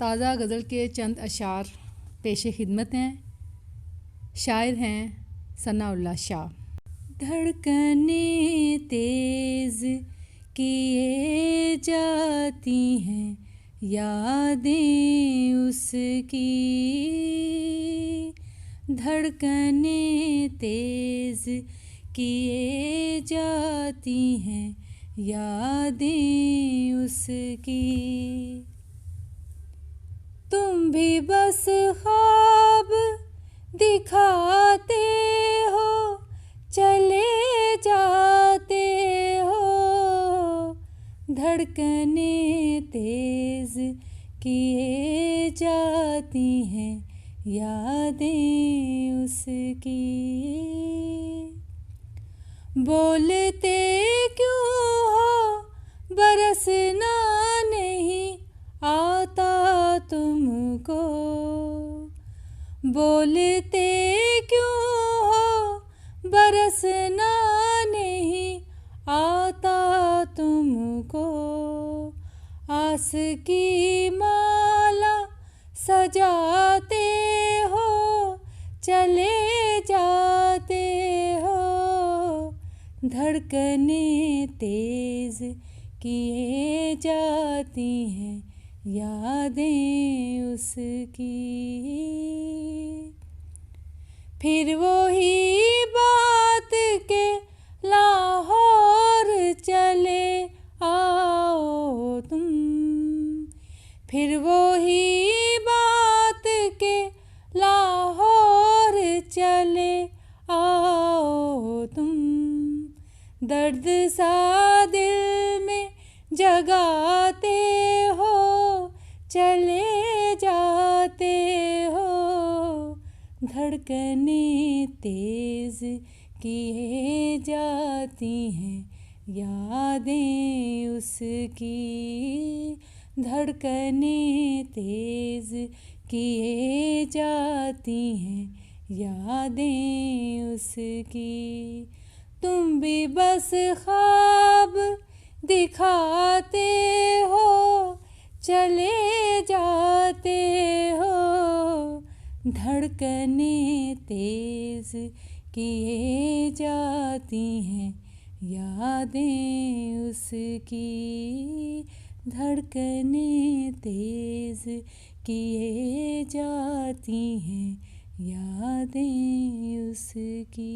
ताज़ा गज़ल के चंद अशार पेश खिदमत हैं। शायर हैं सनाउल्लाह शाह। धड़कनें तेज़ किए जाती हैं यादें उसकी, धड़कनें तेज़ किए जाती हैं यादें उसकी। तुम भी बस ख्वाब दिखाते हो, चले जाते हो, धड़कनें तेज़ किए जाती हैं यादें उसकी। बोलते क्यों हो बरसना नहीं आता तुमको, बोलते क्यों हो बरसना नहीं आता तुमको। आस की माला सजाते हो, चले जाते हो, धड़कनें तेज़ किए जाती हैं यादें उसकी। फिर वही बात के लाहौर चले आओ तुम, फिर वही बात के लाहौर चले आओ तुम। दर्द सा दिल में जगाते हो, चले जाते हो, धड़कनें तेज़ किए जाती हैं यादें उसकी, धड़कनें तेज़ किए जाती हैं यादें उसकी। तुम भी बस ख्वाब दिखाते हो, चले जाते हो, धड़कनें तेज़ किए जाती हैं यादें उसकी, धड़कनें तेज़ किए जाती हैं यादें उसकी।